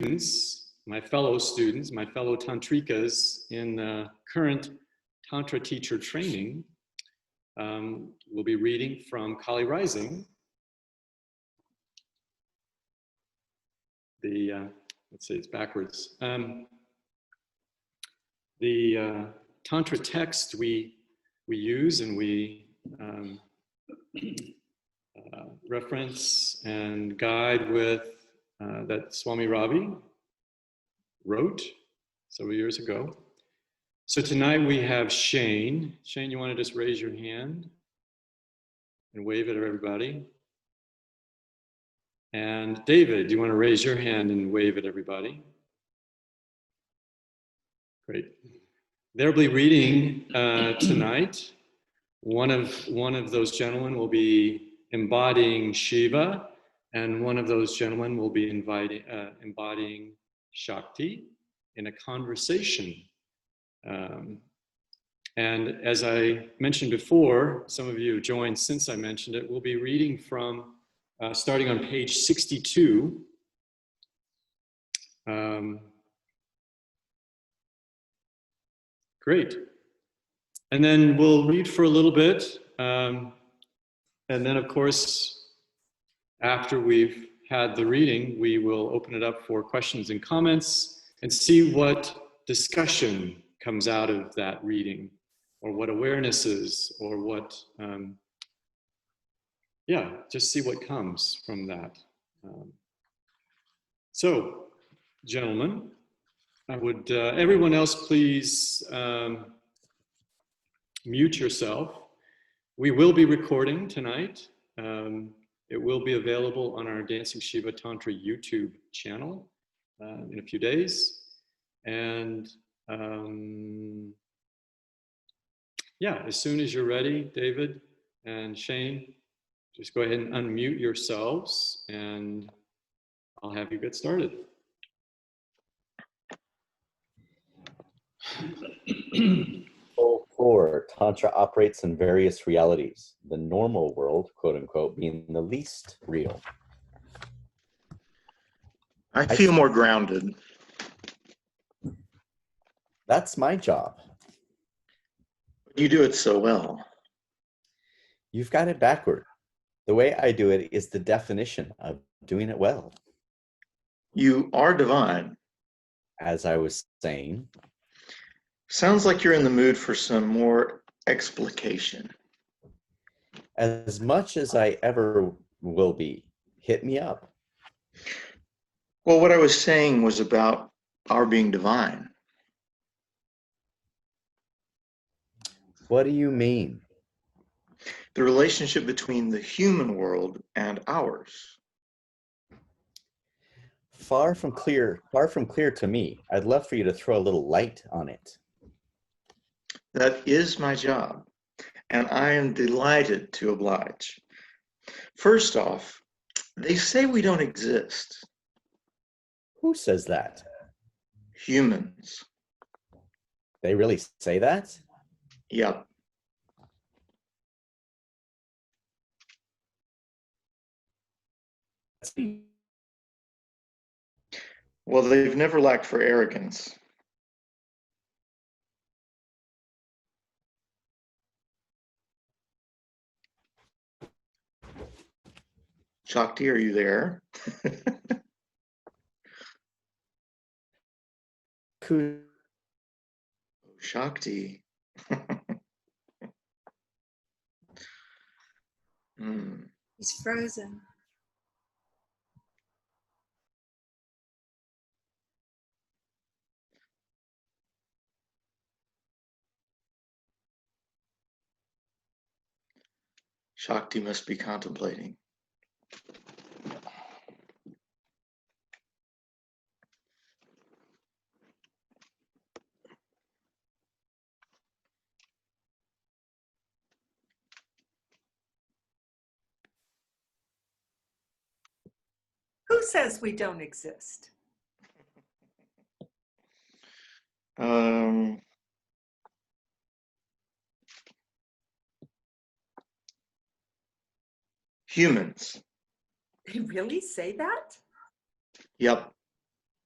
students, my fellow tantrikas in the current Tantra teacher training, will be reading from Kali Rising, let's say it's backwards. The Tantra text we use and we reference and guide with that Swami Ravi wrote several years ago. So tonight we have Shane. Shane, you want to just raise your hand and wave at everybody? And David, you want to raise your hand and wave at everybody? Great. They'll be reading tonight. One of those gentlemen will be embodying Shiva, and one of those gentlemen will be embodying Shakti in a conversation. And as I mentioned before, some of you joined since I mentioned it, we'll be reading from starting on page 62. Great. And then we'll read for a little bit. And then, of course, after we've had the reading, we will open it up for questions and comments and see what discussion comes out of that reading, or what awarenesses, or what, just see what comes from that. So, gentlemen, I would, everyone else please mute yourself. We will be recording tonight. It will be available on our Dancing Shiva Tantra YouTube channel in a few days. And as soon as you're ready, David and Shane, just go ahead and unmute yourselves and I'll have you get started. For Tantra operates in various realities, the normal world, quote unquote, being the least real. I feel more grounded. That's my job. You do it so well. You've got it backward. The way I do it is the definition of doing it well. You are divine. As I was saying. Sounds like you're in the mood for some more explication. As much as I ever will be. Hit me up. Well, what I was saying was about our being divine. What do you mean? The relationship between the human world and ours. Far from clear to me. I'd love for you to throw a little light on it. That is my job, and I am delighted to oblige. First off, they say we don't exist. Who says that? Humans. They really say that? Yep. Well, they've never lacked for arrogance. Shakti, are you there? Shakti. He's frozen. Shakti must be contemplating. Who says we don't exist? Humans. They really say that? Yep.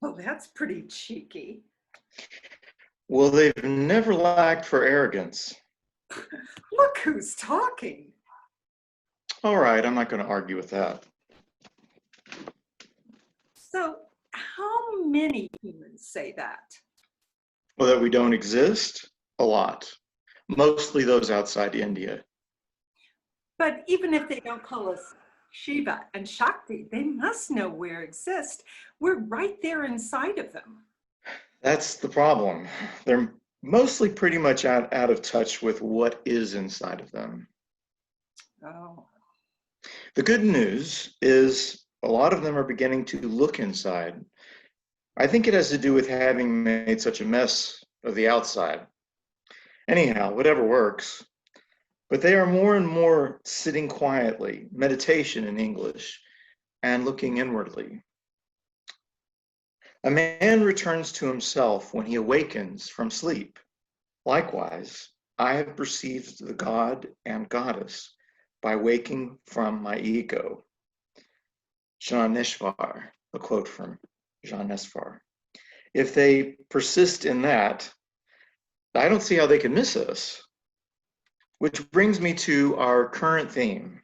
Well, that's pretty cheeky. Well, they've never lacked for arrogance. Look who's talking. All right, I'm not going to argue with that. So, how many humans say that? Well, that we don't exist? A lot. Mostly those outside India. But even if they don't call us Shiva and Shakti, they must know we exist. We're right there inside of them. That's the problem. They're mostly pretty much out of touch with what is inside of them. Oh. The good news is a lot of them are beginning to look inside. I think it has to do with having made such a mess of the outside. Anyhow, whatever works. But they are more and more sitting quietly, meditation in English, and looking inwardly. A man returns to himself when he awakens from sleep. Likewise, I have perceived the God and Goddess by waking from my ego. Janeshvar, a quote from Janeshvar. If they persist in that, I don't see how they can miss us. Which brings me to our current theme,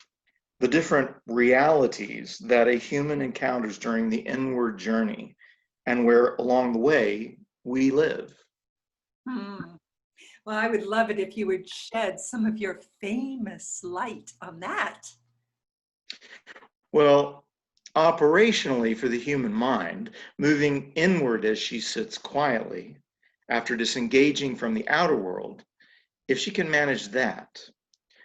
the different realities that a human encounters during the inward journey and where along the way we live. Well, I would love it if you would shed some of your famous light on that. Well, operationally for the human mind, moving inward as she sits quietly, after disengaging from the outer world, if she can manage that,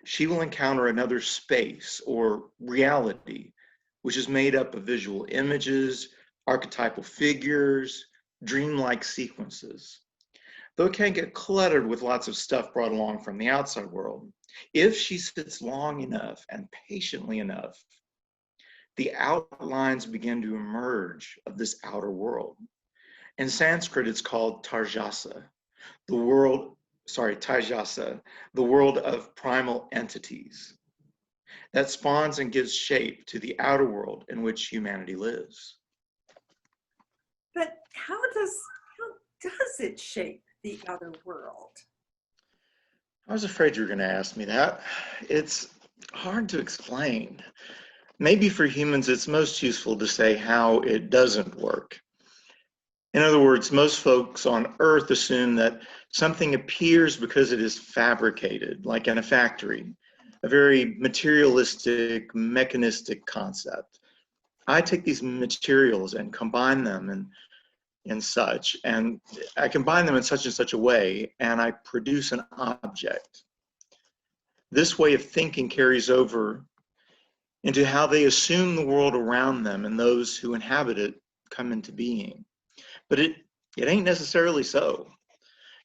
she will encounter another space or reality, which is made up of visual images, archetypal figures, dreamlike sequences. Though it can get cluttered with lots of stuff brought along from the outside world, if she sits long enough and patiently enough, the outlines begin to emerge of this outer world. In Sanskrit, it's called Tajasa, Tajasa, the world of primal entities that spawns and gives shape to the outer world in which humanity lives. But how does it shape the outer world? I was afraid you were going to ask me that. It's hard to explain. Maybe for humans, it's most useful to say how it doesn't work. In other words, most folks on Earth assume that something appears because it is fabricated, like in a factory, a very materialistic, mechanistic concept. I take these materials and combine them and I combine them in such and such a way, and I produce an object. This way of thinking carries over into how they assume the world around them and those who inhabit it come into being. But it ain't necessarily so.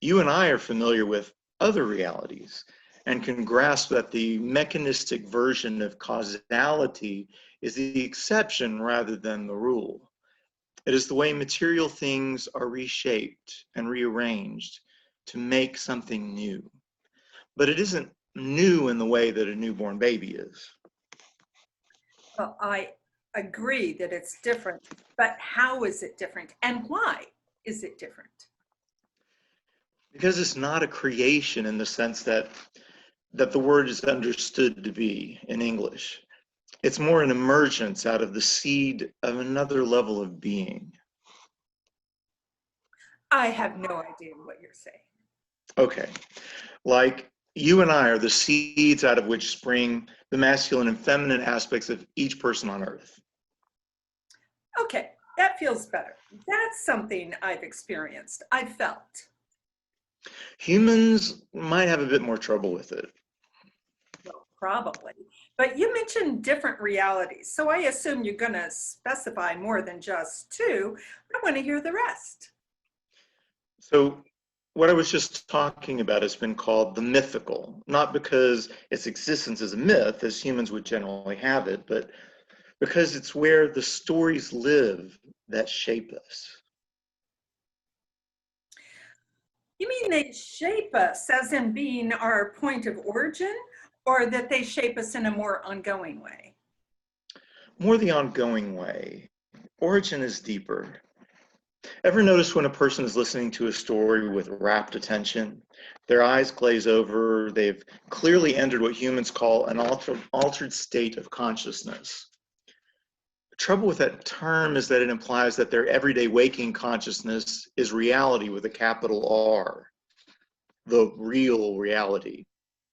You and I are familiar with other realities and can grasp that the mechanistic version of causality is the exception rather than the rule. It is the way material things are reshaped and rearranged to make something new. But it isn't new in the way that a newborn baby is. Well, I agree that it's different, but how is it different and why is it different? Because it's not a creation in the sense that the word is understood to be in English. It's more an emergence out of the seed of another level of being. I have no idea what you're saying. Okay, like you and I are the seeds out of which spring the masculine and feminine aspects of each person on earth. Okay, that feels better. That's something I've experienced, I've felt. Humans might have a bit more trouble with it. Well, probably. But you mentioned different realities, so I assume you're going to specify more than just two. I want to hear the rest. So what I was just talking about has been called the mythical, not because its existence is a myth, as humans would generally have it, but because it's where the stories live that shape us. You mean they shape us as in being our point of origin, or that they shape us in a more ongoing way? More the ongoing way. Origin is deeper. Ever notice when a person is listening to a story with rapt attention, their eyes glaze over, they've clearly entered what humans call an altered state of consciousness. The trouble with that term is that it implies that their everyday waking consciousness is reality with a capital R, the real reality.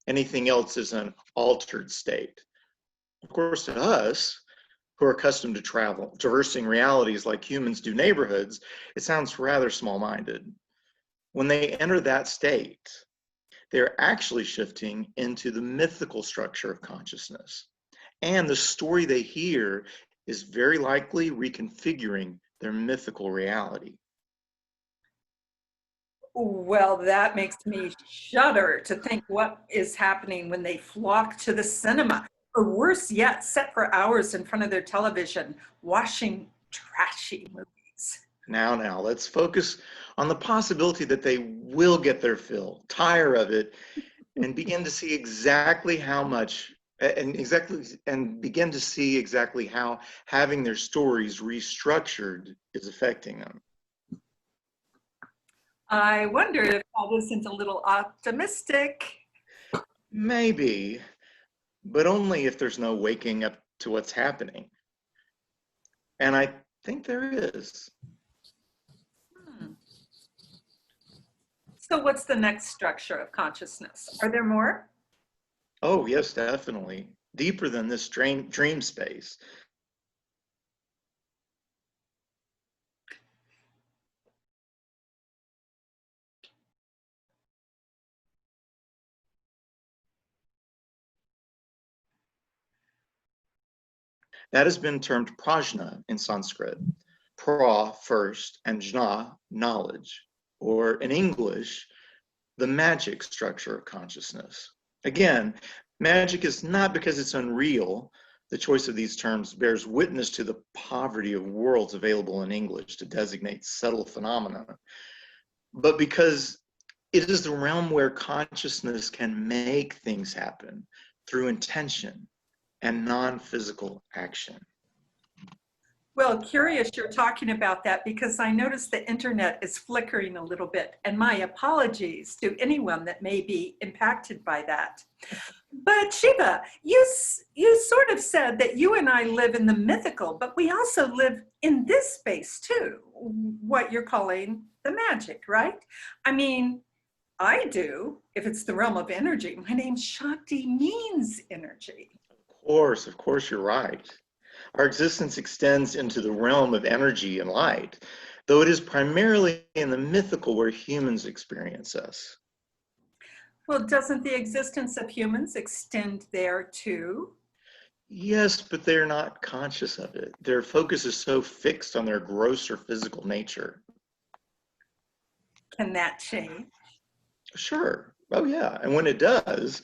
Anything else is an altered state. Of course, to us, who are accustomed to traversing realities like humans do neighborhoods, it sounds rather small-minded. When they enter that state, they're actually shifting into the mythical structure of consciousness. And the story they hear is very likely reconfiguring their mythical reality. Well, that makes me shudder to think what is happening when they flock to the cinema, or worse yet, sit for hours in front of their television watching trashy movies. Now, let's focus on the possibility that they will get their fill, tire of it, and begin to see exactly how much, and begin to see exactly how having their stories restructured is affecting them. I wonder if that isn't a little optimistic. Maybe, but only if there's no waking up to what's happening. And I think there is. So what's the next structure of consciousness? Are there more? Oh, yes, definitely. Deeper than this dream space. That has been termed prajna in Sanskrit. Pra, first, and jna, knowledge. Or in English, the magic structure of consciousness. Again, magic is not because it's unreal. The choice of these terms bears witness to the poverty of words available in English to designate subtle phenomena, but because it is the realm where consciousness can make things happen through intention and non-physical action. Well, curious you're talking about that because I noticed the internet is flickering a little bit, and my apologies to anyone that may be impacted by that. But Shiva, you sort of said that you and I live in the mythical, but we also live in this space too, what you're calling the magic, right? I mean, I do, if it's the realm of energy. My name Shakti means energy. Of course, you're right. Our existence extends into the realm of energy and light, though it is primarily in the mythical where humans experience us. Well, doesn't the existence of humans extend there too? Yes, but they're not conscious of it. Their focus is so fixed on their grosser physical nature. Can that change? Sure. Oh, yeah. And when it does,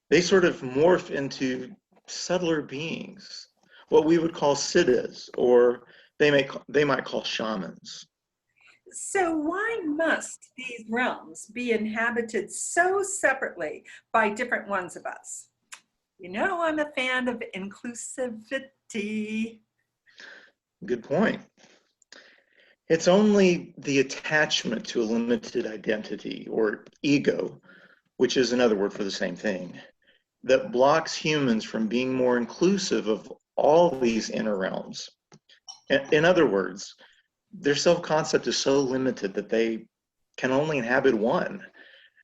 they sort of morph into subtler beings, what we would call siddhas, or they might call shamans. So why must these realms be inhabited so separately by different ones of us? You know, I'm a fan of inclusivity. Good point. It's only the attachment to a limited identity or ego, which is another word for the same thing, that blocks humans from being more inclusive of all these inner realms. In other words, their self-concept is so limited that they can only inhabit one,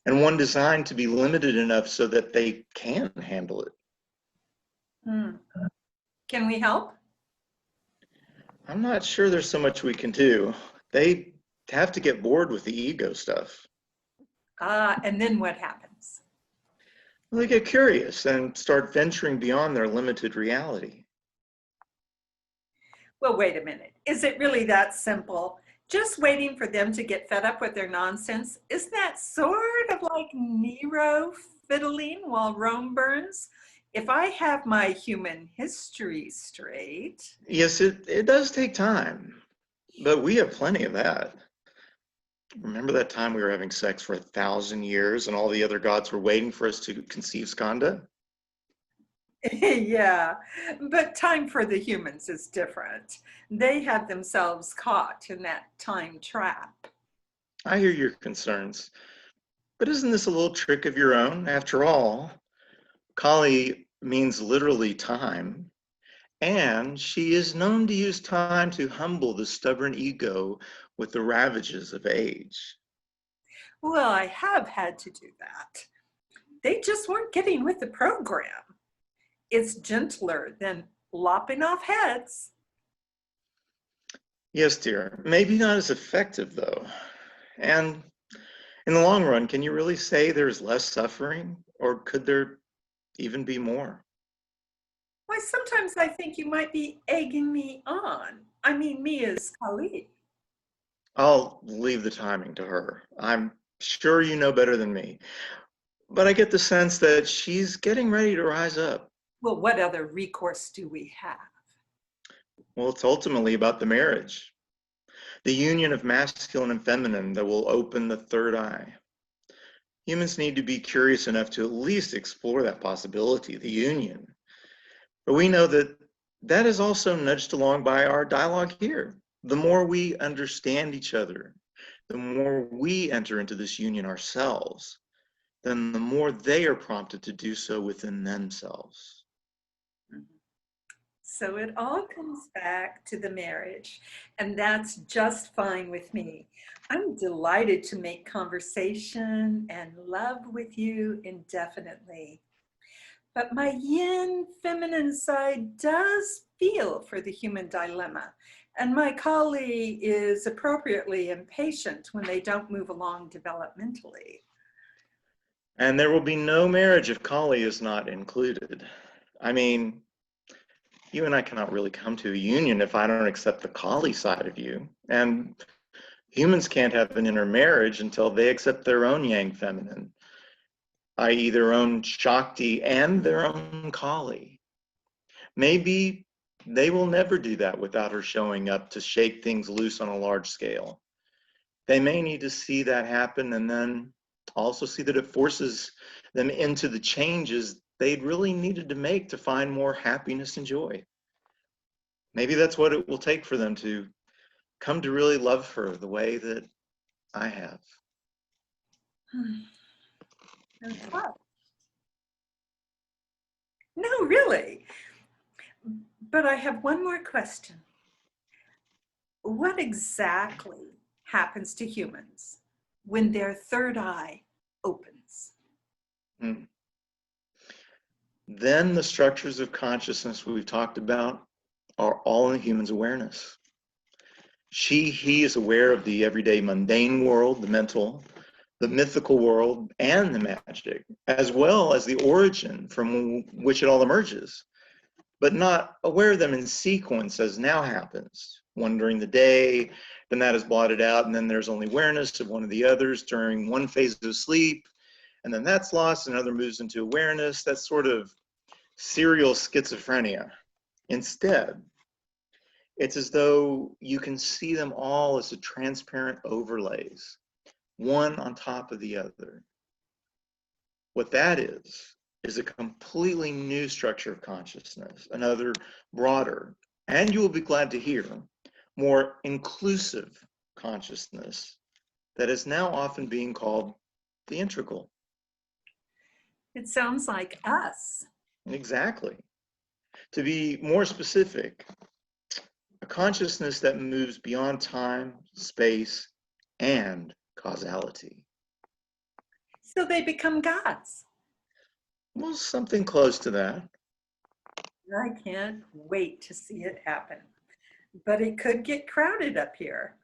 and one designed to be limited enough so that they can handle it. Can we help? I'm not sure there's so much we can do. They have to get bored with the ego stuff. And then what happens? They get curious and start venturing beyond their limited reality. Well, wait a minute. Is it really that simple? Just waiting for them to get fed up with their nonsense? Isn't that sort of like Nero fiddling while Rome burns? If I have my human history straight. Yes, it does take time, but we have plenty of that. Remember that time we were having sex for 1,000 years and all the other gods were waiting for us to conceive Skanda? Yeah, but time for the humans is different. They have themselves caught in that time trap. I hear your concerns, but isn't this a little trick of your own? After all, Kali means literally time, and she is known to use time to humble the stubborn ego with the ravages of age. Well, I have had to do that. They just weren't getting with the program. It's gentler than lopping off heads. Yes, dear. Maybe not as effective, though. And in the long run, can you really say there's less suffering, or could there even be more? Why, sometimes I think you might be egging me on. I mean, me as Kali. I'll leave the timing to her. I'm sure you know better than me. But I get the sense that she's getting ready to rise up. Well, what other recourse do we have? Well, it's ultimately about the marriage, the union of masculine and feminine that will open the third eye. Humans need to be curious enough to at least explore that possibility, the union. But we know that that is also nudged along by our dialogue here. The more we understand each other, the more we enter into this union ourselves, then the more they are prompted to do so within themselves. So it all comes back to the marriage, and that's just fine with me. I'm delighted to make conversation and love with you indefinitely. But my yin feminine side does feel for the human dilemma, and my Kali is appropriately impatient when they don't move along developmentally. And there will be no marriage if Kali is not included. I mean, you and I cannot really come to a union if I don't accept the Kali side of you. And humans can't have an intermarriage until they accept their own yang feminine, i.e., their own Shakti and their own Kali. Maybe they will never do that without her showing up to shake things loose on a large scale. They may need to see that happen and then also see that it forces them into the changes they'd really needed to make to find more happiness and joy. Maybe that's what it will take for them to come to really love her the way that I have. I'm tough. No, really. But I have one more question. What exactly happens to humans when their third eye opens? Hmm. Then the structures of consciousness we've talked about are all in the human's awareness. He is aware of the everyday mundane world, the mental, the mythical world, and the magic, as well as the origin from which it all emerges, but not aware of them in sequence as now happens. One during the day, then that is blotted out, and then there's only awareness of one of the others during one phase of sleep, and then that's lost, and another moves into awareness. That's sort of serial schizophrenia. Instead, it's as though you can see them all as a transparent overlays, one on top of the other. What that is a completely new structure of consciousness, another broader, and you will be glad to hear, more inclusive consciousness that is now often being called the integral. It sounds like us. Exactly. To be more specific, a consciousness that moves beyond time, space, and causality. So they become gods. Well, something close to that. I can't wait to see it happen. But it could get crowded up here.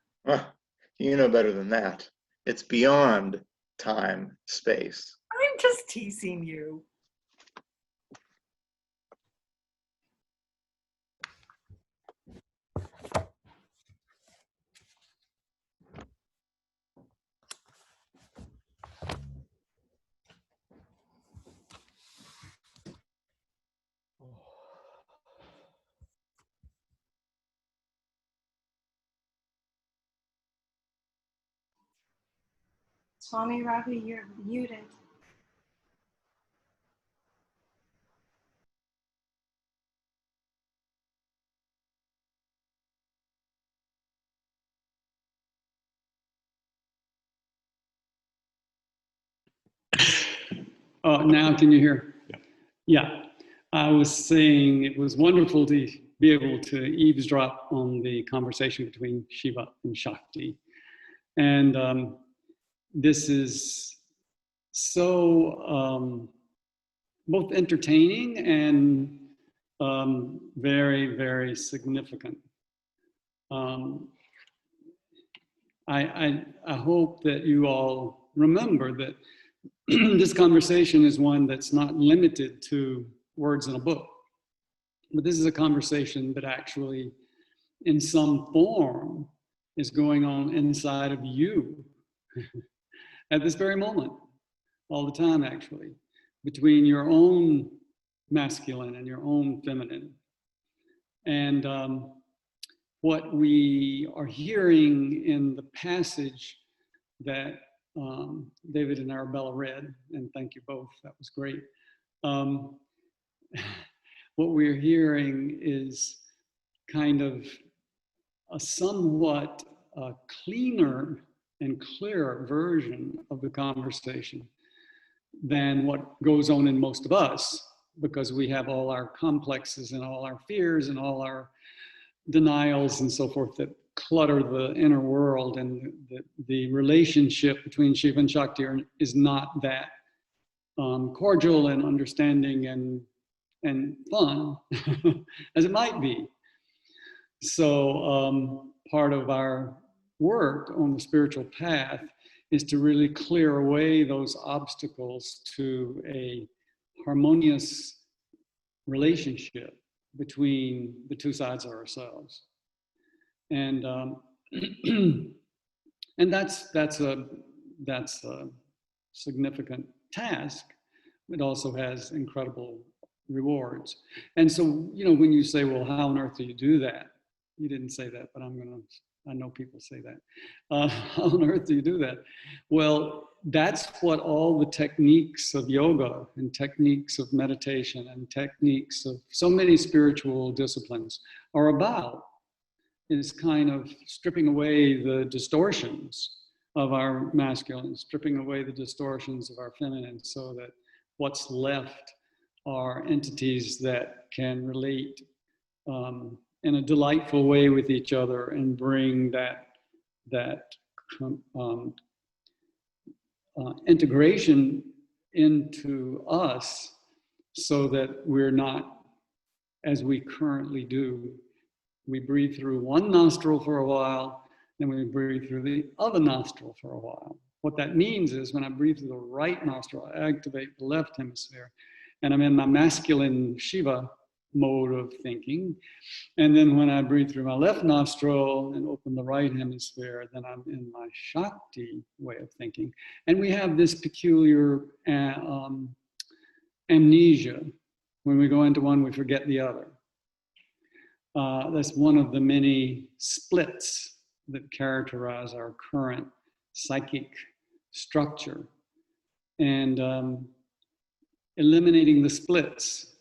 You know better than that. It's beyond time, space. I'm just teasing you. Swami Ravi, you're muted. Now can you hear? Yeah. Yeah. I was saying it was wonderful to be able to eavesdrop on the conversation between Shiva and Shakti. And this is so both entertaining and very, very significant. I hope that you all remember that this conversation is one that's not limited to words in a book, but this is a conversation that actually, in some form, is going on inside of you at this very moment, all the time, actually, between your own masculine and your own feminine. And what we are hearing in the passage that David and Arabella read, and thank you both, that was great. What we're hearing is kind of a somewhat cleaner and clearer version of the conversation than what goes on in most of us, because we have all our complexes and all our fears and all our denials and so forth that clutter the inner world, and the relationship between Shiva and Shakti is not that cordial and understanding and fun as it might be. So part of our work on the spiritual path is to really clear away those obstacles to a harmonious relationship between the two sides of ourselves. And and that's a significant task. It also has incredible rewards. And so, you know, when you say, well, how on earth do you do that? You didn't say that, but I know people say that. How on earth do you do that? Well, that's what all the techniques of yoga and techniques of meditation and techniques of so many spiritual disciplines are about, is kind of stripping away the distortions of our masculine, stripping away the distortions of our feminine, so that what's left are entities that can relate in a delightful way with each other and bring that integration into us, so that we're not, as we currently do, we breathe through one nostril for a while, then we breathe through the other nostril for a while. What that means is when I breathe through the right nostril, I activate the left hemisphere, and I'm in my masculine Shiva mode of thinking. And then when I breathe through my left nostril and open the right hemisphere, then I'm in my Shakti way of thinking. And we have this peculiar amnesia. When we go into one, we forget the other. That's one of the many splits that characterize our current psychic structure. And eliminating the splits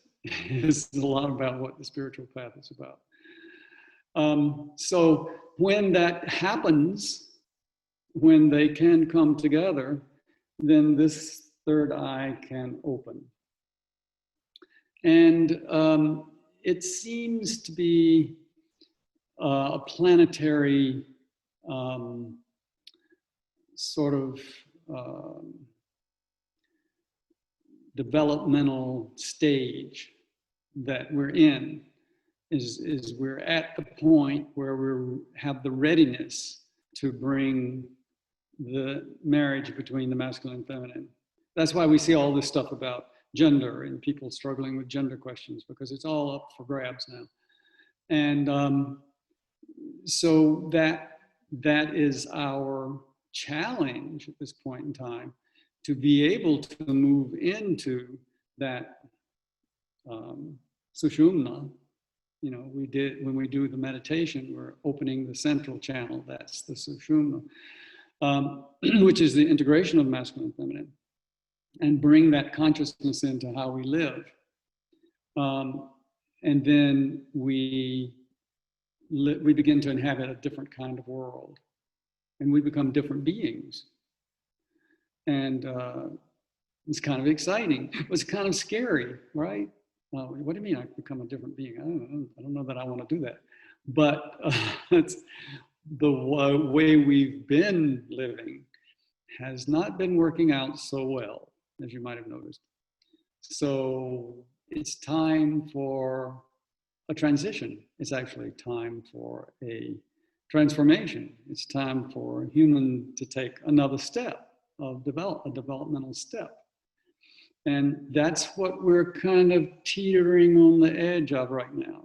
is a lot about what the spiritual path is about. So when that happens, when they can come together, then this third eye can open. And it seems to be a planetary sort of developmental stage that we're in, is we're at the point where we have the readiness to bring the marriage between the masculine and feminine. That's why we see all this stuff about gender and people struggling with gender questions, because it's all up for grabs now. And so that is our challenge at this point in time, to be able to move into that sushumna. You know, when we do the meditation, we're opening the central channel, that's the sushumna, which is the integration of masculine and feminine, and bring that consciousness into how we live. And then we begin to inhabit a different kind of world, and we become different beings. And It's kind of exciting. It was kind of scary, right? What do you mean I've become a different being? I don't know that I want to do that. But it's the way we've been living has not been working out so well, as you might have noticed. So it's time for a transition. It's actually time for a transformation. It's time for a human to take another step of a developmental step. And that's what we're kind of teetering on the edge of right now.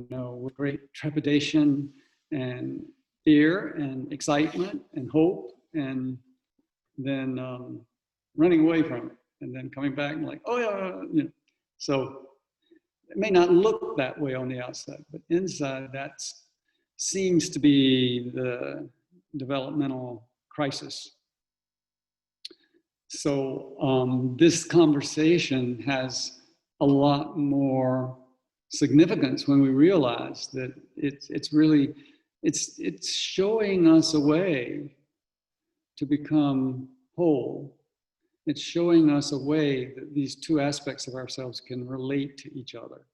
With great trepidation and fear and excitement and hope, and then running away from it, and then coming back and like, oh yeah, So it may not look that way on the outside, but inside that seems to be the developmental crisis. So this conversation has a lot more significance when we realize that it's really showing us a way to become whole. It's showing us a way that these two aspects of ourselves can relate to each other.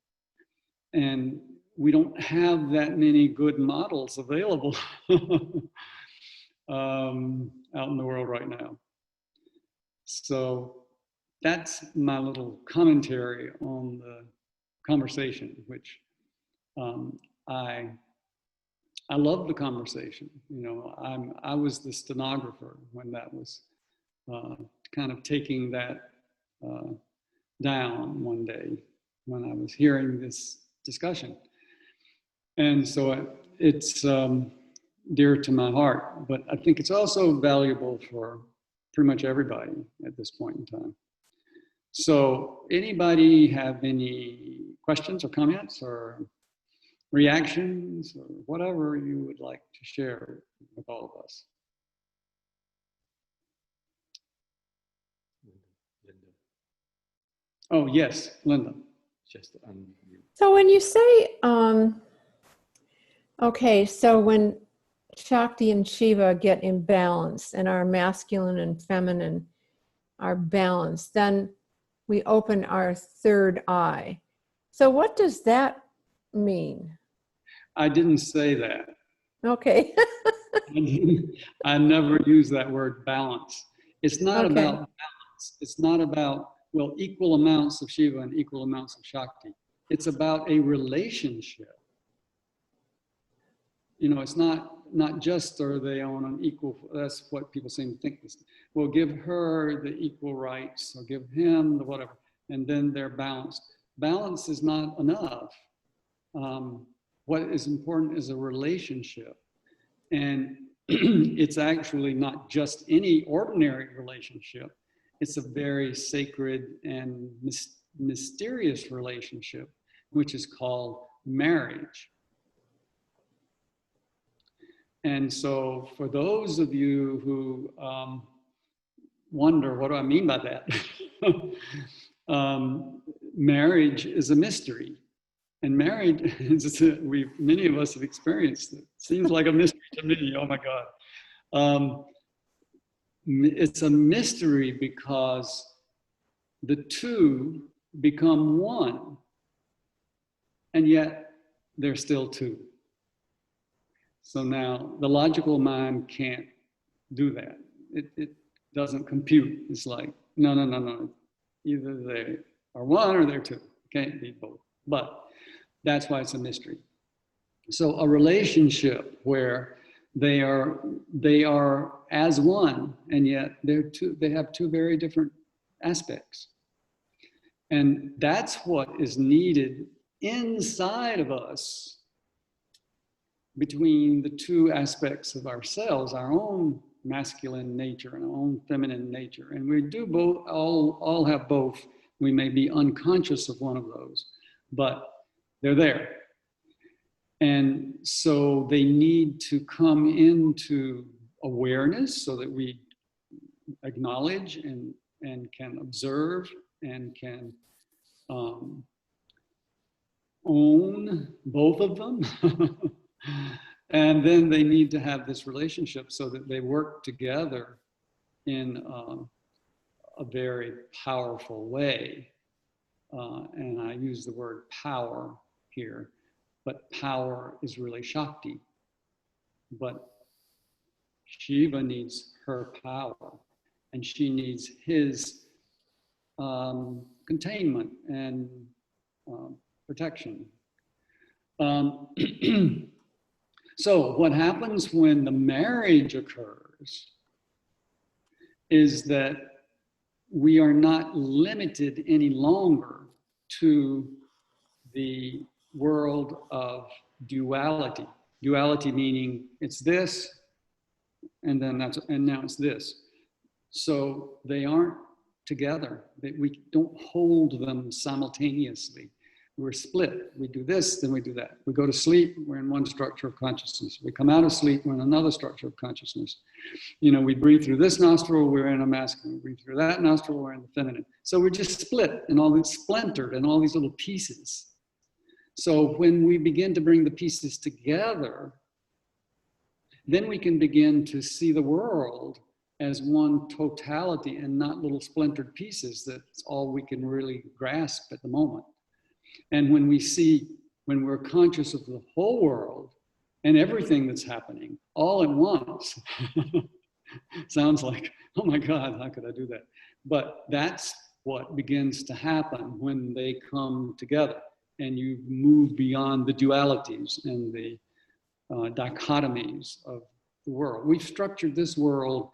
And we don't have that many good models available out in the world right now. So that's my little commentary on the conversation, which I love the conversation. I was the stenographer when that was kind of taking that down one day when I was hearing this discussion. And so it's dear to my heart, but I think it's also valuable for pretty much everybody at this point in time. So anybody have any questions or comments or reactions or whatever you would like to share with all of us? Linda. Oh, yes, Linda. Just So when you say, okay, so when Shakti and Shiva get imbalanced and our masculine and feminine are balanced, then we open our third eye. So what does that mean? I didn't say that. Okay. I never use that word balance. It's not Okay. about balance. It's not about, well, equal amounts of Shiva and equal amounts of Shakti. It's about a relationship. It's not just are they on an equal, that's what people seem to think. Well, give her the equal rights or give him the whatever, and then they're balanced. Balance is not enough. What is important is a relationship. And it's actually not just any ordinary relationship. It's a very sacred and mysterious relationship, which is called marriage. And so for those of you who wonder, what do I mean by that? Marriage is a mystery. And marriage, many of us have experienced it. Seems like a mystery to me, oh my God. It's a mystery because the two become one, and yet they're still two. So now the logical mind can't do that. It doesn't compute. It's like, no. Either they are one or they're two. Can't be both. But that's why it's a mystery. So a relationship where they are as one, and yet they have two very different aspects. And that's what is needed inside of us between the two aspects of ourselves, our own masculine nature and our own feminine nature. And we do both, all have both. We may be unconscious of one of those, but they're there. And so they need to come into awareness so that we acknowledge and can observe and can own both of them. And then they need to have this relationship so that they work together in a very powerful way. And I use the word power here, but power is really Shakti. But Shiva needs her power, and she needs his containment and protection. So what happens when the marriage occurs is that we are not limited any longer to the world of duality. Duality meaning it's this, and then and now it's this. So they aren't together. We don't hold them simultaneously. We're split. We do this, then we do that. We go to sleep, we're in one structure of consciousness. We come out of sleep, we're in another structure of consciousness. You know, we breathe through this nostril, we're in a masculine. We breathe through that nostril, we're in the feminine. So we're just split and all these splintered and all these little pieces. So when we begin to bring the pieces together, then we can begin to see the world as one totality and not little splintered pieces. That's all we can really grasp at the moment. And when we're conscious of the whole world and everything that's happening all at once, sounds like, oh my God, how could I do that? But that's what begins to happen when they come together and you move beyond the dualities and the dichotomies of the world. We've structured this world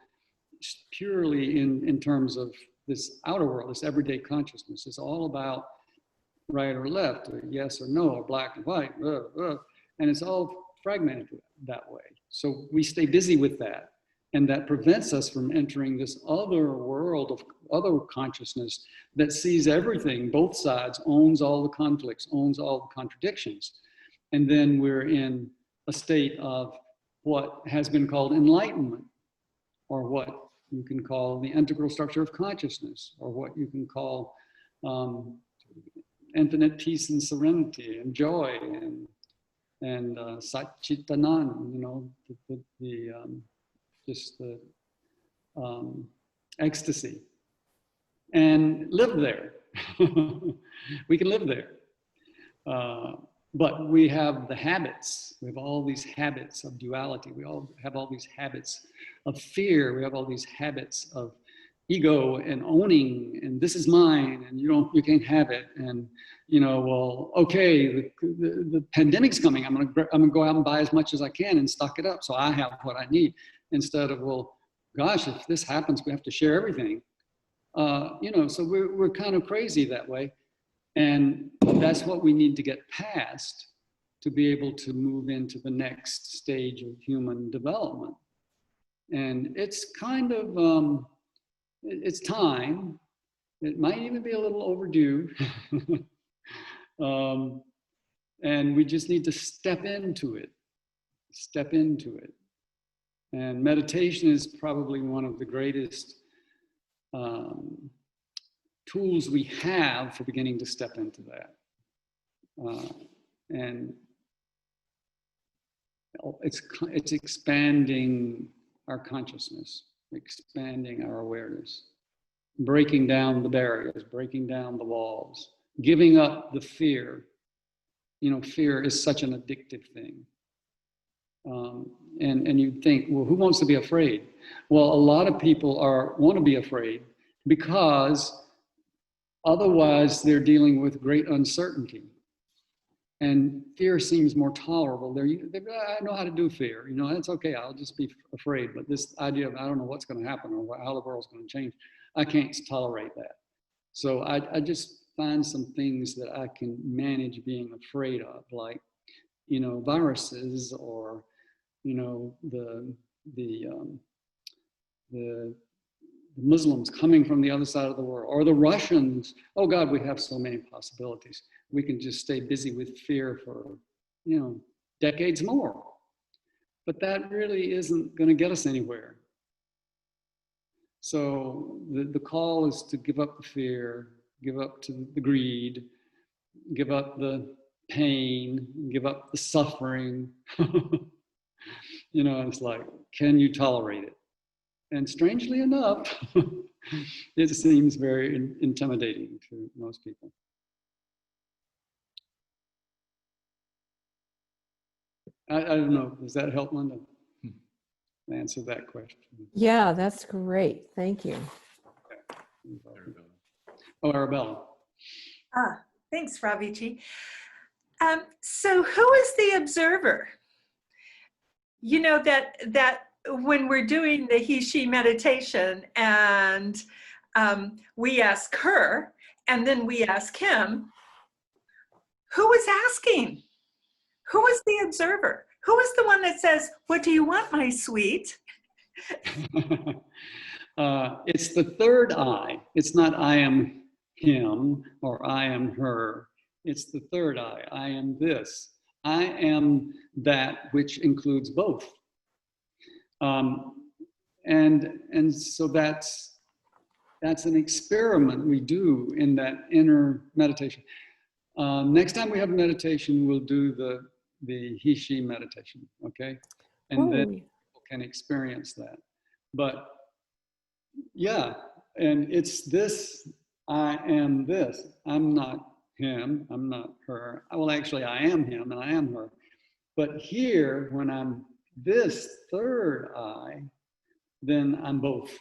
purely in terms of this outer world, this everyday consciousness. It's all about right or left, or yes or no, or black and white, and it's all fragmented that way. So we stay busy with that, and that prevents us from entering this other world of other consciousness that sees everything, both sides, owns all the conflicts, owns all the contradictions. And then we're in a state of what has been called enlightenment, or what you can call the integral structure of consciousness, or what you can call infinite peace and serenity and joy and Satchitanand, you know, just the ecstasy, and live there. We can live there. But we have the habits. We have all these habits of duality. We all have all these habits of fear. We have all these habits of ego and owning, and this is mine, and you can't have it. And you know, well, okay, the pandemic's coming. I'm gonna go out and buy as much as I can and stock it up so I have what I need. Instead of, well, gosh, if this happens, we have to share everything. You know, so we're kind of crazy that way. And that's what we need to get past to be able to move into the next stage of human development. And it's kind of, it's time. It might even be a little overdue. And we just need to step into it. And meditation is probably one of the greatest tools we have for beginning to step into that. And it's expanding our consciousness, expanding our awareness, breaking down the barriers, breaking down the walls, giving up the fear. You know, fear is such an addictive thing. And you'd think, well, who wants to be afraid? Well, a lot of people want to be afraid because otherwise they're dealing with great uncertainty. And fear seems more tolerable. I know how to do fear. You know, it's okay, I'll just be afraid. But this idea of I don't know what's going to happen or how the world's going to change, I can't tolerate that. So I just find some things that I can manage being afraid of, like, you know, viruses, or, you know, the Muslims coming from the other side of the world, or the Russians. Oh God, we have so many possibilities. We can just stay busy with fear for, you know, decades more. But that really isn't going to get us anywhere. So the call is to give up the fear, give up to the greed, give up the pain, give up the suffering. You know, it's like, can you tolerate it? And strangely enough, it seems very intimidating to most people. I don't know, does that help, Linda? Answer that question. Yeah, that's great. Thank you. Oh, Arabella. Thanks, Raviji. So who is the observer? You know, that when we're doing the he-she meditation and we ask her and then we ask him, who is asking? Who is the observer? Who is the one that says, what do you want, my sweet? It's the third I. It's not I am him or I am her. It's the third I am this. I am that which includes both. And so that's an experiment we do in that inner meditation. Next time we have meditation, we'll do the he-she meditation, okay? And then people can experience that. But yeah, and it's this, I am this. I'm not him, I'm not her. Well, actually, I am him and I am her. But here, when I'm this third I, then I'm both.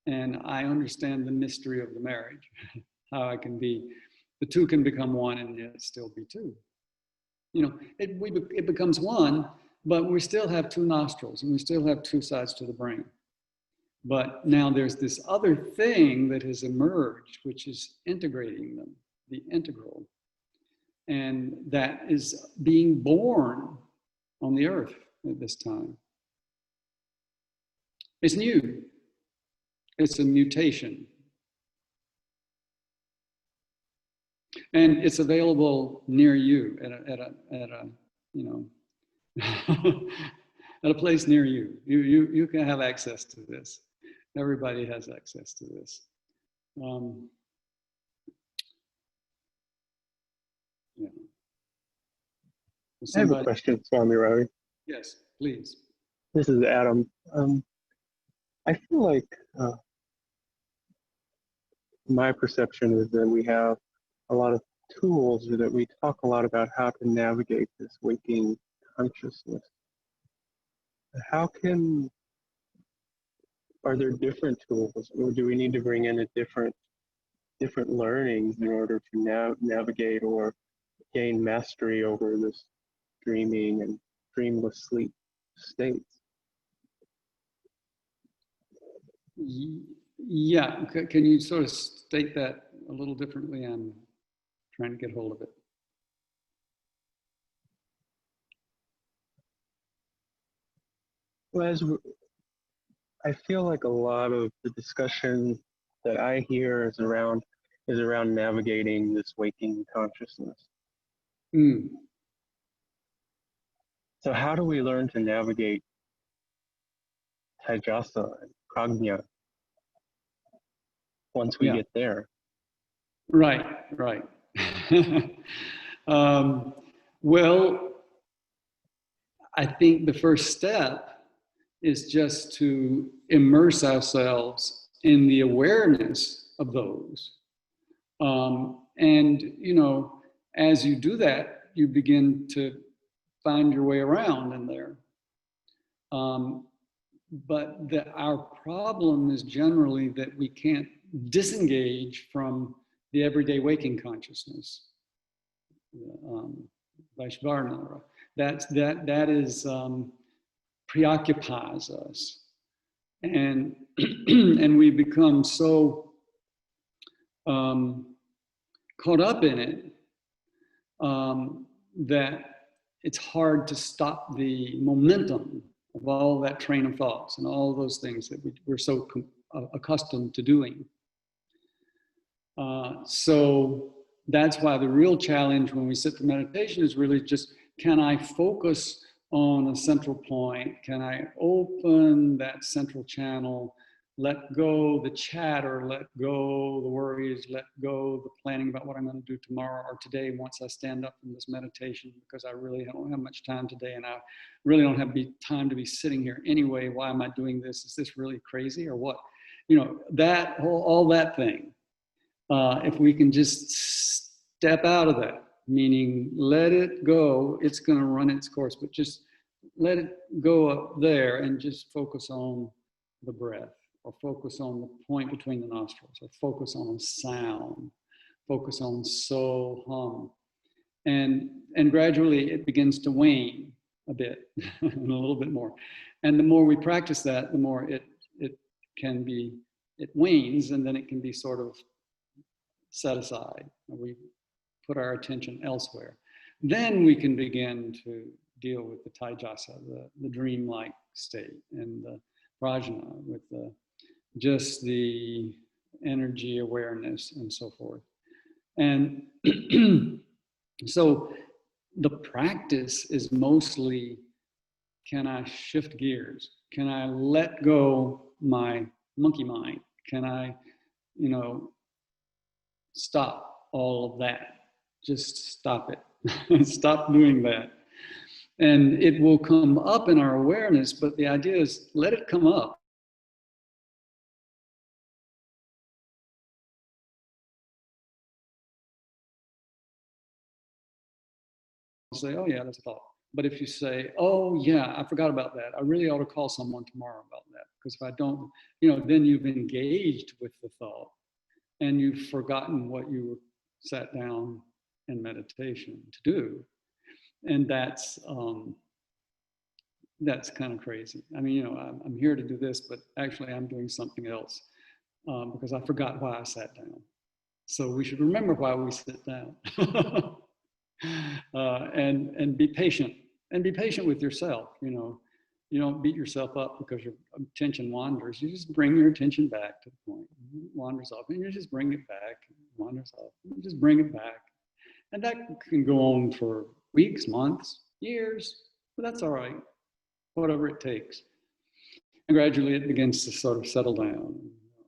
And I understand the mystery of the marriage, how I can be, the two can become one and yet still be two. You know, it becomes one, but we still have two nostrils and we still have two sides to the brain. But now there's this other thing that has emerged, which is integrating them, the integral. And that is being born on the earth at this time. It's new. It's a mutation. And it's available near you at a you know, at a place near you. You can have access to this. Everybody has access to this. Yeah. I have a question, Swami Ravi. Yes, please. This is Adam. I feel like my perception is that we have a lot of tools, that we talk a lot about how to navigate this waking consciousness. Are there different tools, or do we need to bring in a different learnings in order to navigate or gain mastery over this dreaming and dreamless sleep states? Yeah, can you sort of state that a little differently? I'm trying to get hold of it. Well, I feel like a lot of the discussion that I hear is around navigating this waking consciousness. Mm. So how do we learn to navigate Taijasa and Prajna once we get there? Right. Well, I think the first step is just to immerse ourselves in the awareness of those. And, you know, as you do that, you begin to find your way around in there. But our problem is generally that we can't disengage from the everyday waking consciousness. Vaishvarna, that is preoccupies us, and and we become so caught up in it that it's hard to stop the momentum of all that train of thoughts and all those things that we're so accustomed to doing. So that's why the real challenge when we sit for meditation is really just, can I focus on a central point? Can I open that central channel let go the chatter, let go the worries, let go the planning about what I'm going to do tomorrow or today once I stand up from this meditation, because I really don't have much time today and I really don't have time to be sitting here anyway. Why am I doing this? Is this really crazy or what? You know, that whole, all that thing. If we can just step out of that, meaning let it go, it's going to run its course, but just let it go up there and just focus on the breath, or focus on the point between the nostrils, or focus on sound, focus on soul hum. And gradually it begins to wane a bit and a little bit more. And the more we practice that, the more it wanes, and then it can be sort of set aside. We put our attention elsewhere. Then we can begin to deal with the taijasa, the dreamlike state, and the prajna, with just the energy awareness and so forth. And so the practice is mostly, can I shift gears? Can I let go my monkey mind? Can I, you know, stop all of that? Just stop it. Stop doing that. And it will come up in our awareness, but the idea is let it come up. Say, oh yeah, that's a thought. But if you say, oh yeah, I forgot about that, I really ought to call someone tomorrow about that, because if I don't, you know, then you've engaged with the thought and you've forgotten what you sat down in meditation to do. And that's kind of crazy. I mean, you know, I'm here to do this, but actually I'm doing something else because I forgot why I sat down. So we should remember why we sit down. And be patient, and be patient with yourself. You know, you don't beat yourself up because your attention wanders. You just bring your attention back to the point. It wanders off, and you just bring it back. Wanders off, you just bring it back, and that can go on for weeks, months, years. But that's all right. Whatever it takes. And gradually, it begins to sort of settle down.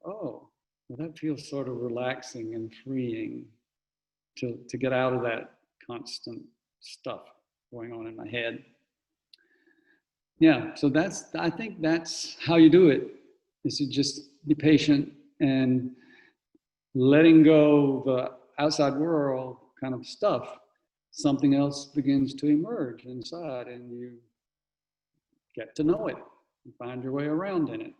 Oh, well, that feels sort of relaxing and freeing to get out of that constant stuff going on in my head. Yeah, so I think that's how you do it, is to just be patient and letting go the outside world kind of stuff. Something else begins to emerge inside, and you get to know it and find your way around in it.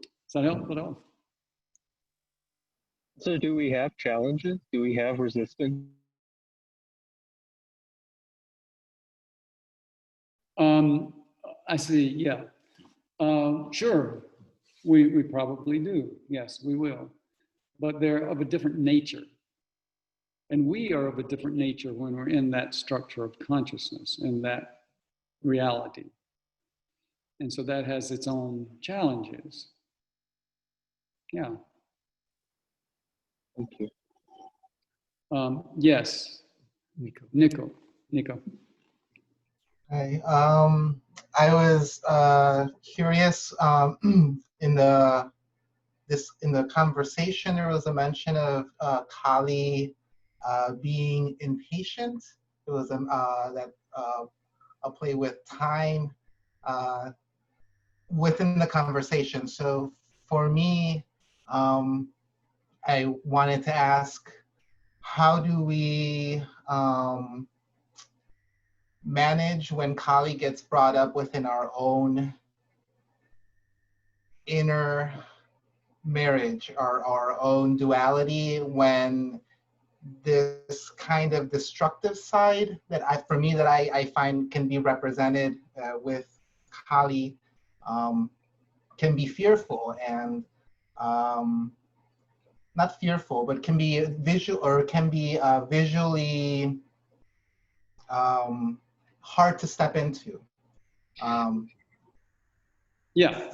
Does that help at all? So do we have challenges? Do we have resistance? I see, yeah. Sure, we probably do. Yes, we will. But they're of a different nature. And we are of a different nature when we're in that structure of consciousness, in that reality. And so that has its own challenges. Yeah. Thank you. Yes. Nico. Hi. I was curious. In the conversation, there was a mention of Kali being impatient. It was a play with time within the conversation. So for me, I wanted to ask, how do we manage when Kali gets brought up within our own inner marriage, our own duality, when this kind of destructive side that I find can be represented with Kali can be fearful and not fearful, but can be visual, or can be visually hard to step into. Yeah.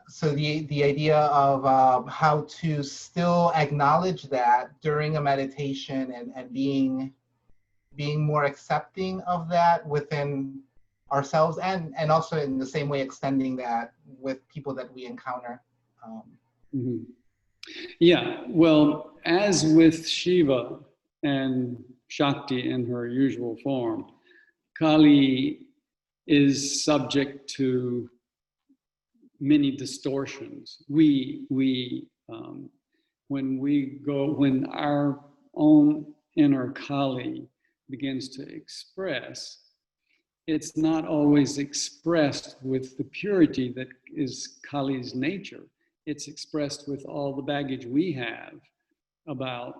So the idea of how to still acknowledge that during a meditation, and being more accepting of that within ourselves and also in the same way extending that with people that we encounter. Mhm. Yeah, well, as with Shiva and Shakti in her usual form, Kali is subject to many distortions. When our own inner Kali begins to express, it's not always expressed with the purity that is Kali's nature. It's expressed with all the baggage we have about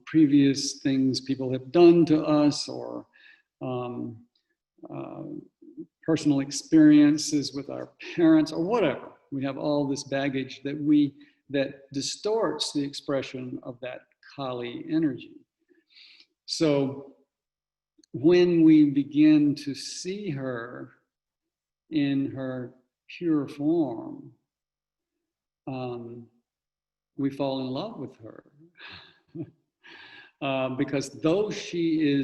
previous things people have done to us, or personal experiences with our parents, or whatever. We have all this baggage that distorts the expression of that Kali energy. So when we begin to see her in her pure form, we fall in love with her. Because though she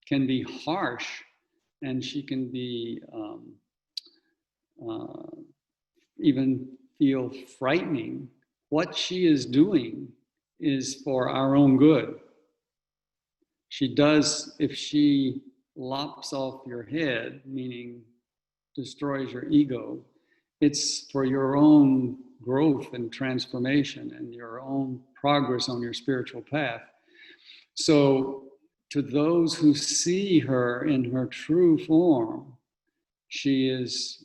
can be harsh, and she can be even feel frightening, what she is doing is for our own good. She does, if she lops off your head, meaning destroys your ego, it's for your own growth and transformation and your own progress on your spiritual path. So to those who see her in her true form, she's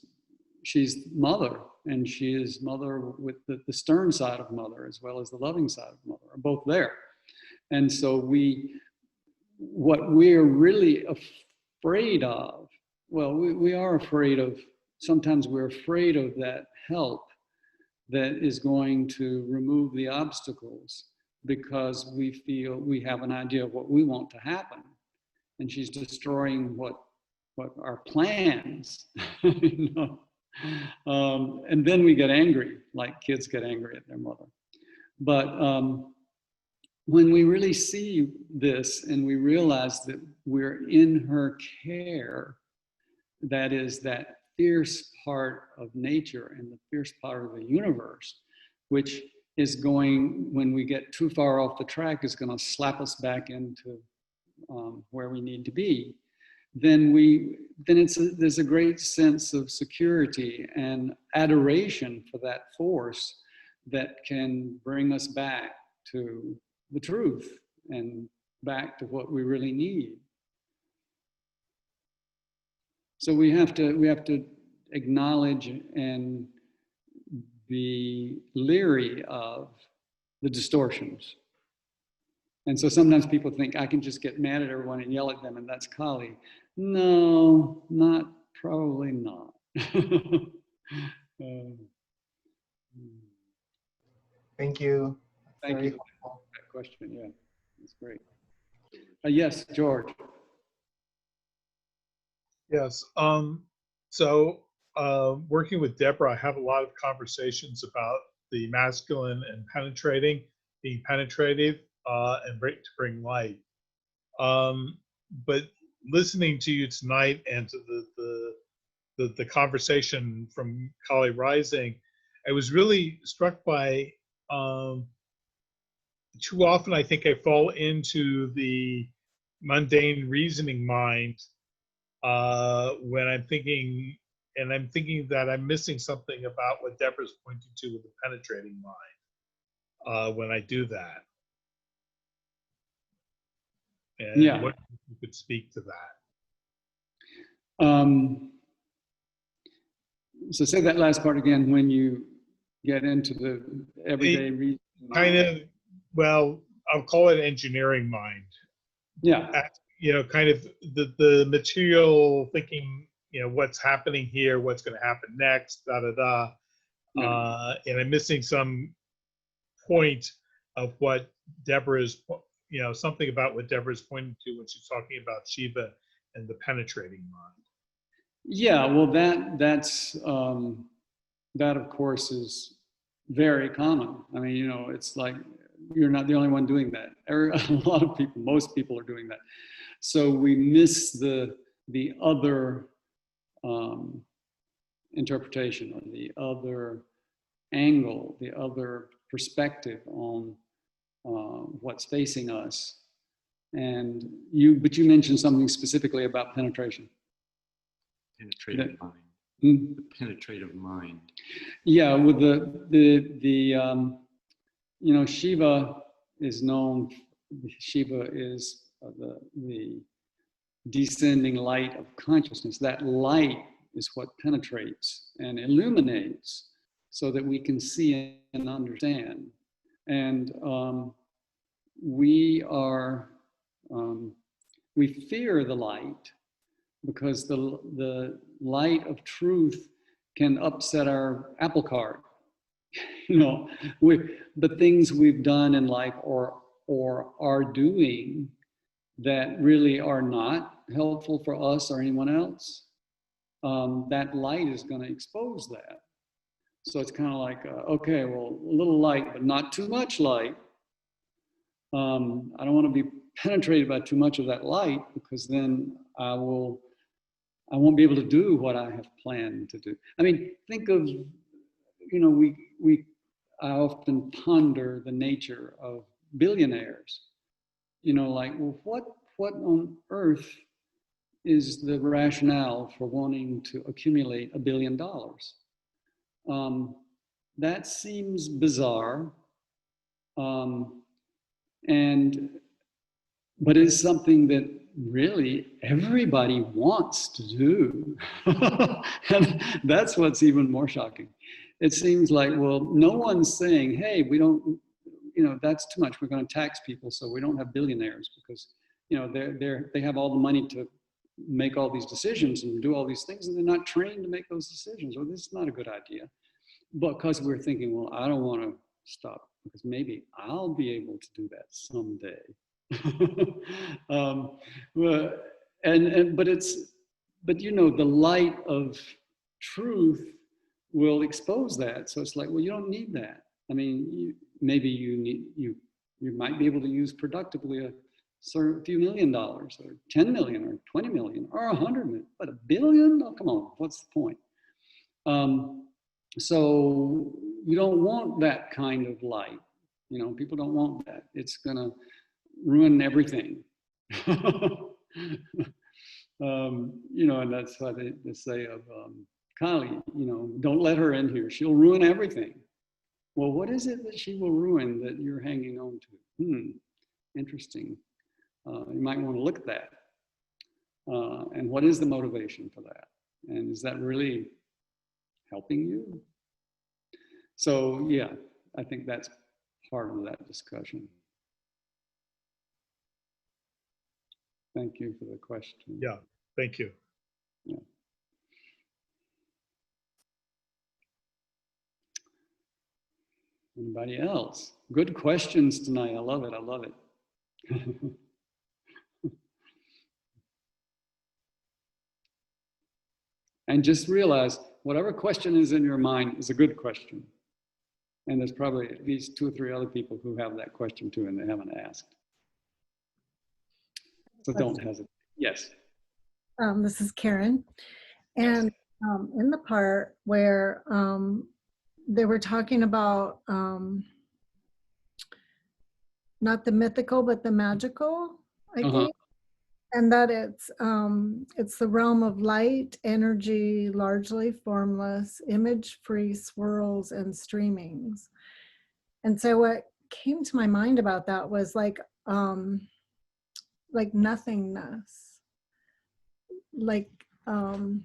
mother, and she is mother with the stern side of mother as well as the loving side of mother are both there. And so what we're really afraid of, well, we are afraid of, sometimes we're afraid of that help that is going to remove the obstacles, because we feel we have an idea of what we want to happen. And she's destroying what our plans, you know? And then we get angry, like kids get angry at their mother. But when we really see this and we realize that we're in her care, that is that fierce part of nature and the fierce part of the universe, which is going, when we get too far off the track, is going to slap us back into where we need to be. Then there's a great sense of security and adoration for that force that can bring us back to the truth and back to what we really need. So we have to acknowledge and be leery of the distortions. And so sometimes people think I can just get mad at everyone and yell at them, and that's Kali. No, probably not. Thank you. Thank Very you for that question. Yeah, that's great. Yes, George. Yes. So working with Deborah, I have a lot of conversations about the masculine and penetrating, being penetrative, and to bring light. But listening to you tonight and to the conversation from Kali Rising, I was really struck by too often I think I fall into the mundane reasoning mind when I'm thinking, and I'm thinking that I'm missing something about what Deborah's pointing to with the penetrating mind when I do that. And Yeah. what you could speak to that. So say that last part again, when you get into the everyday reason. Kind of, well, I'll call it engineering mind. Yeah. You know, kind of the material thinking, you know, what's happening here, what's going to happen next, and I'm missing some point of what Deborah's, you know, something about what Deborah's pointing to when she's talking about Shiva and the penetrating mind. Yeah, well, that of course is very common. I mean, you know, it's like you're not the only one doing that. A lot of people, most people are doing that. So we miss the other interpretation or the other angle, the other perspective on what's facing us. And but you mentioned something specifically about penetration. Penetrative mind. Hmm? The penetrative mind. Yeah, with Shiva is known. Shiva is the descending light of consciousness. That light is what penetrates and illuminates so that we can see and understand. And we fear the light because the light of truth can upset our apple cart. The things we've done in life or are doing that really are not helpful for us or anyone else, that light is going to expose that. So it's kind of like, okay, well, a little light, but not too much light. I don't want to be penetrated by too much of that light, because then I won't be able to do what I have planned to do. I mean, think of, I often ponder the nature of billionaires. Like, well, what on earth is the rationale for wanting to accumulate $1 billion? That seems bizarre, but it's something that really everybody wants to do. And that's what's even more shocking. It seems like, well, no one's saying, hey, we don't, that's too much. We're going to tax people so we don't have billionaires, because, they have all the money to make all these decisions and do all these things, and they're not trained to make those decisions. Well, this is not a good idea. Because we're thinking, well, I don't want to stop, because maybe I'll be able to do that someday. But the light of truth will expose that. So it's like, well, you don't need that. I mean, maybe you might be able to use productively a few $1 million, or 10 million, or 20 million, or 100 million, but $1 billion? Oh, come on, what's the point? So you don't want that kind of light. People don't want that. It's gonna ruin everything. And that's why they say of Kali, don't let her in here. She'll ruin everything. Well, what is it that she will ruin that you're hanging on to? Interesting. You might want to look at that. And what is the motivation for that? And is that really helping you? So yeah, I think that's part of that discussion. Thank you for the question. Yeah, thank you. Yeah. Anybody else? Good questions tonight. I love it. I love it. And just realize whatever question is in your mind is a good question. And there's probably at least 2 or 3 other people who have that question too, and they haven't asked. So don't hesitate. Yes. This is Karen. And in the part where they were talking about not the mythical, but the magical, I think. And that it's the realm of light, energy, largely formless, image-free swirls and streamings. And so what came to my mind about that was like nothingness. And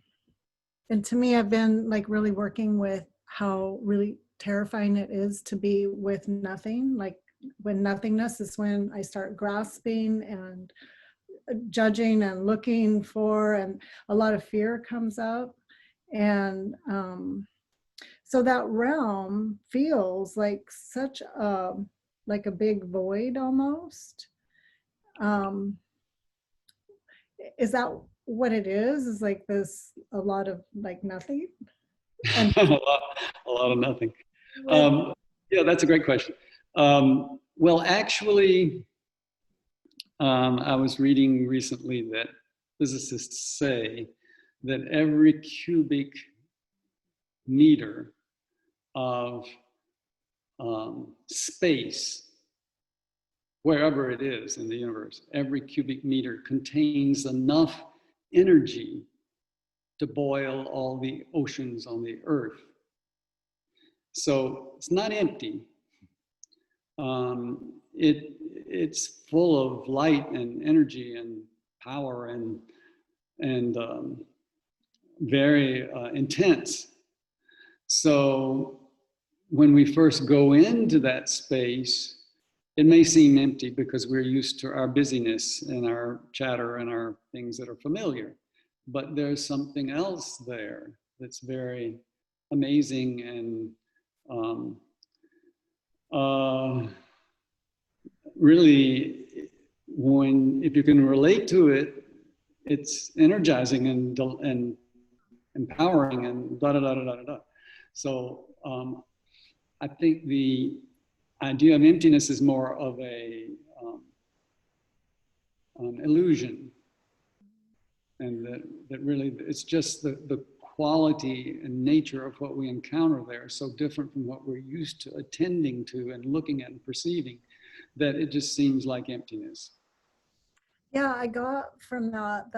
to me, I've been like really working with how really terrifying it is to be with nothing. Like when nothingness is when I start grasping and judging and looking for, and a lot of fear comes up. And so that realm feels like such a big void almost. Is that what it is? Is like this, a lot of like nothing? And a lot of nothing. Yeah, that's a great question. Well, actually, I was reading recently that physicists say that every cubic meter of space, wherever it is in the universe, every cubic meter contains enough energy to boil all the oceans on the earth. So it's not empty. It's full of light and energy and power and very intense. So when we first go into that space, it may seem empty because we're used to our busyness and our chatter and our things that are familiar. But there's something else there that's very amazing and really, if you can relate to it, it's energizing and empowering and da da da da da da. So I think the idea of emptiness is more of a illusion, and that really it's just the quality and nature of what we encounter there is so different from what we're used to attending to and looking at and perceiving, that it just seems like emptiness. Yeah, I got from that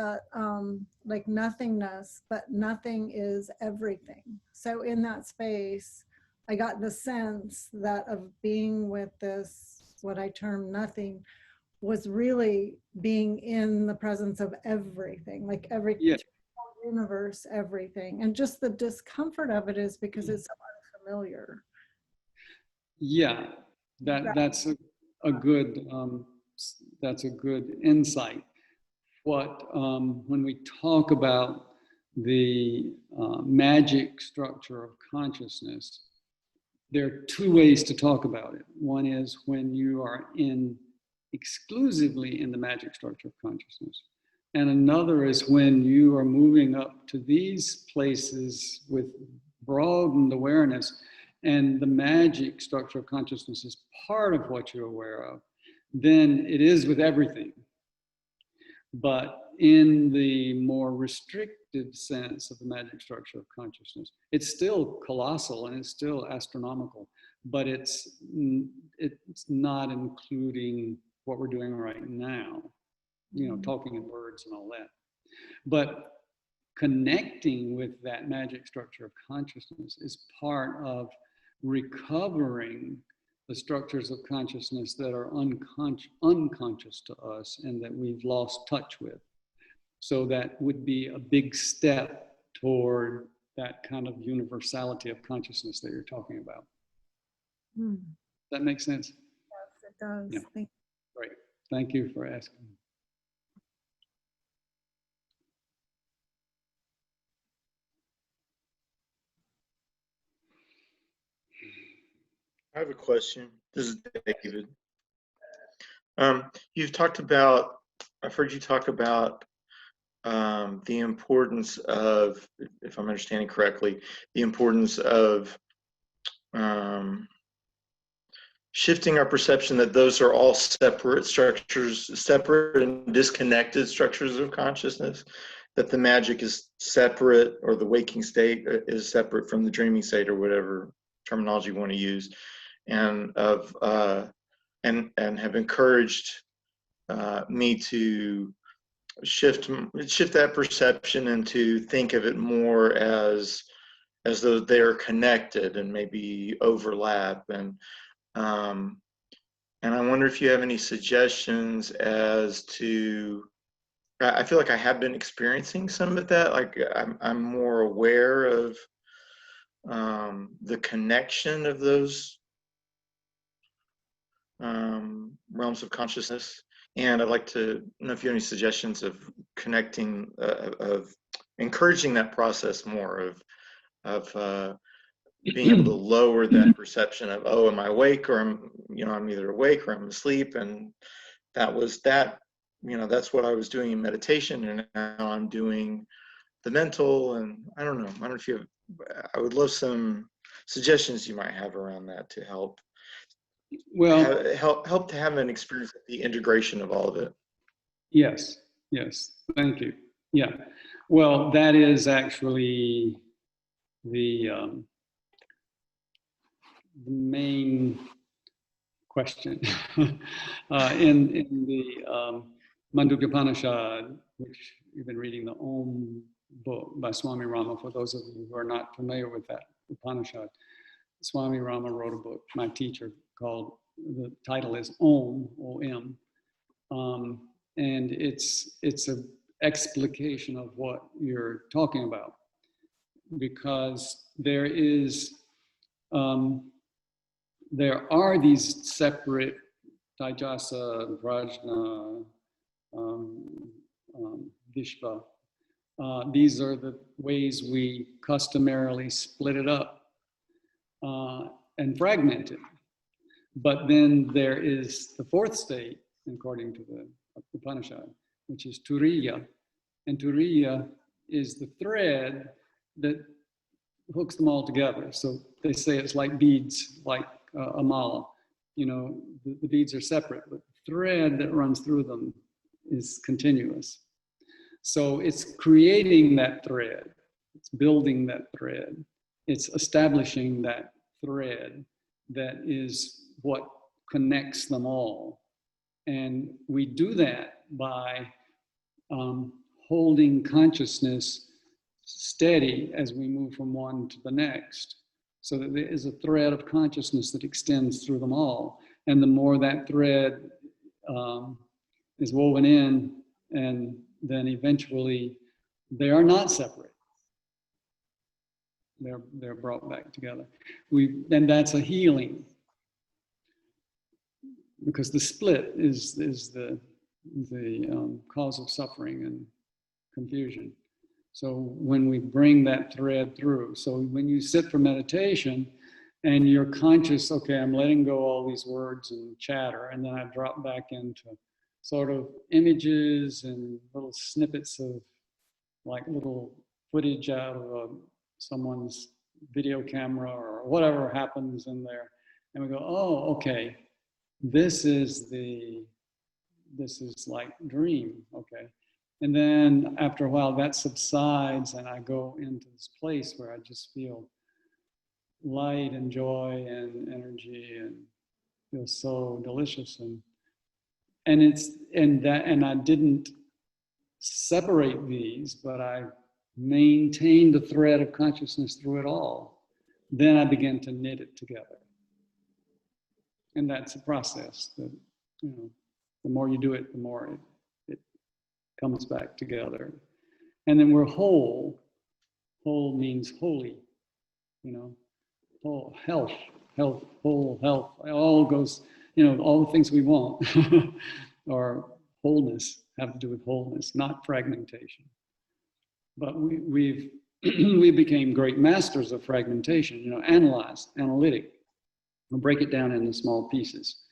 like nothingness, but nothing is everything. So in that space, I got the sense that of being with this, what I term nothing, was really being in the presence of everything, like every universe, everything. And just the discomfort of it is because it's so unfamiliar. Yeah, that's a good insight. When we talk about the magic structure of consciousness, there are two ways to talk about it. One is when you are exclusively in the magic structure of consciousness. And another is when you are moving up to these places with broadened awareness, and the magic structure of consciousness is part of what you're aware of, then it is with everything. But in the more restricted sense of the magic structure of consciousness, it's still colossal and it's still astronomical, but it's not including what we're doing right now, talking in words and all that. But connecting with that magic structure of consciousness is part of recovering the structures of consciousness that are unconscious to us and that we've lost touch with. So that would be a big step toward that kind of universality of consciousness that you're talking about. Does that make sense? Yes, it does. Yeah. Thank you. Great. Thank you for asking. I have a question. This is David. You've talked about, I've heard you talk about the importance of, if I'm understanding correctly, the importance of shifting our perception that those are all separate structures, separate and disconnected structures of consciousness, that the magic is separate, or the waking state is separate from the dreaming state, or whatever terminology you want to use, and have encouraged me to shift that perception and to think of it more as though they're connected and maybe overlap. And I wonder if you have any suggestions as to, I feel like I have been experiencing some of that, like I'm more aware of the connection of those realms of consciousness. And I'd like to know if you have any suggestions of connecting, of encouraging that process more, of being able to lower that perception of, oh, am I awake, or I'm either awake or I'm asleep, and that's what I was doing in meditation, and now I'm doing the mental, and I don't know if you have, I would love some suggestions you might have around that to help. Well, help to have an experience of the integration of all of it. Yes, thank you. Yeah, Well, that is actually the main question. In the Mandukya Upanishad, which you've been reading, the Om book by Swami Rama, for those of you who are not familiar with that Upanishad, Swami Rama wrote a book, my teacher, called, the title is Om, O-M, and it's a explication of what you're talking about, because there are these separate Taijasa, Prajna, Vishva. These are the ways we customarily split it up and fragment it. But then there is the fourth state, according to the Upanishad, which is Turiya. And Turiya is the thread that hooks them all together. So they say it's like beads, like a mala. You know, the beads are separate, but the thread that runs through them is continuous. So it's creating that thread, it's building that thread, it's establishing that thread that is what connects them all. And we do that by holding consciousness steady as we move from one to the next, so that there is a thread of consciousness that extends through them all. And the more that thread is woven in, and then eventually they are not separate. They're brought back together. And that's a healing, because the split is the cause of suffering and confusion. So when we bring that thread through, so when you sit for meditation and you're conscious, okay, I'm letting go all these words and chatter, and then I drop back into sort of images and little snippets of like little footage out of someone's video camera or whatever happens in there. And we go, oh, okay, this is like dream, okay. And then after a while that subsides and I go into this place where I just feel light and joy and energy and feel so delicious. And I didn't separate these, but I maintained the thread of consciousness through it all. Then I began to knit it together. And that's a process that, you know, the more you do it, the more it comes back together. And then we're whole. Whole means holy, you know, whole health, whole health. It all goes, you know, all the things we want or wholeness have to do with wholeness, not fragmentation. But we became great masters of fragmentation, you know, analytic. We'll break it down into small pieces.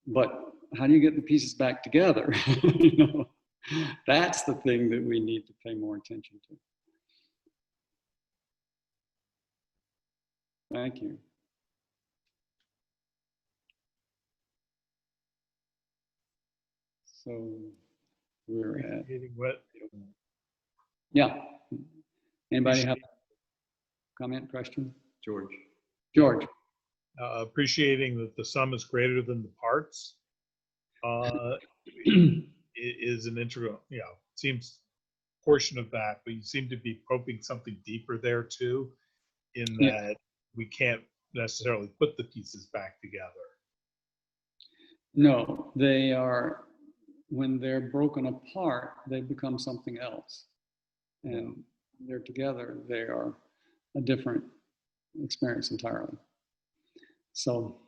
But how do you get the pieces back together? You know, that's the thing that we need to pay more attention to. Thank you. So we're at, yeah. Anybody have a comment, question? George. George. Appreciating that the sum is greater than the parts is an integral, you know, seems portion of that, but you seem to be probing something deeper there too, in that we can't necessarily put the pieces back together. No, they are, when they're broken apart, they become something else. And they're together, they are a different experience entirely. So,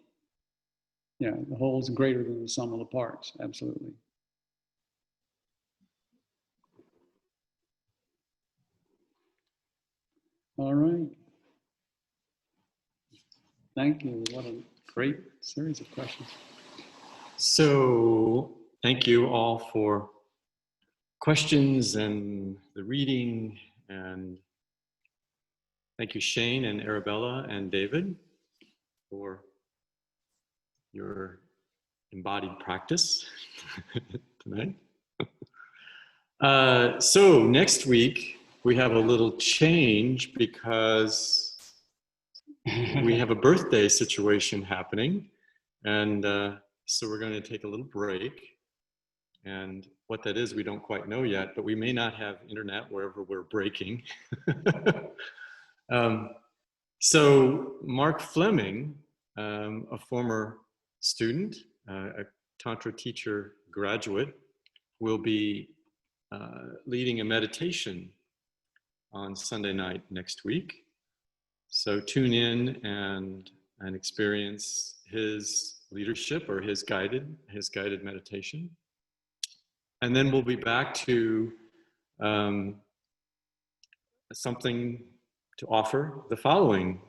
yeah, the whole is greater than the sum of the parts, absolutely. All right. Thank you. What a great series of questions. So thank you all for questions and the reading, and thank you Shane and Arabella and David for your embodied practice tonight. So next week we have a little change because we have a birthday situation happening. And so we're going to take a little break. And what that is, we don't quite know yet, but we may not have internet wherever we're breaking. So Mark Fleming, a former student, a Tantra teacher graduate, will be leading a meditation on Sunday night next week. So tune in and experience his leadership or his guided meditation. And then we'll be back to something to offer the following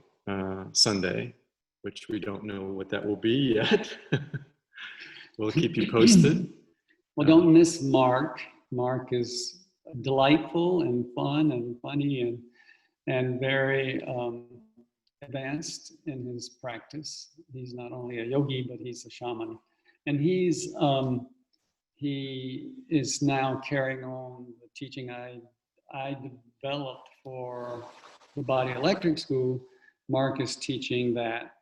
Sunday, which we don't know what that will be yet. We'll keep you posted. Well, don't miss Mark. Mark is delightful and fun and funny and very advanced in his practice. He's not only a yogi, but he's a shaman. And he is now carrying on the teaching I developed for the Body Electric School. Mark is teaching that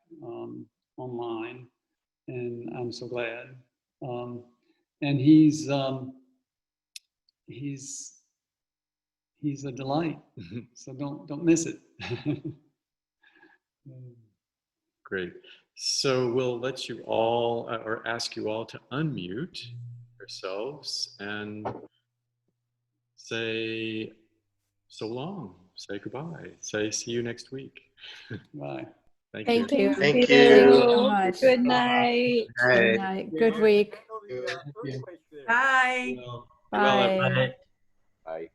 online, and I'm so glad. And he's a delight. So don't miss it. Great. So we'll let you all, or ask you all to unmute yourselves and say so long, say goodbye, say see you next week. Bye. Thank Thank you. you. Thank Thank you you. so much. Good night. Good night. Good week. Bye. Well, everyone. Bye. Bye.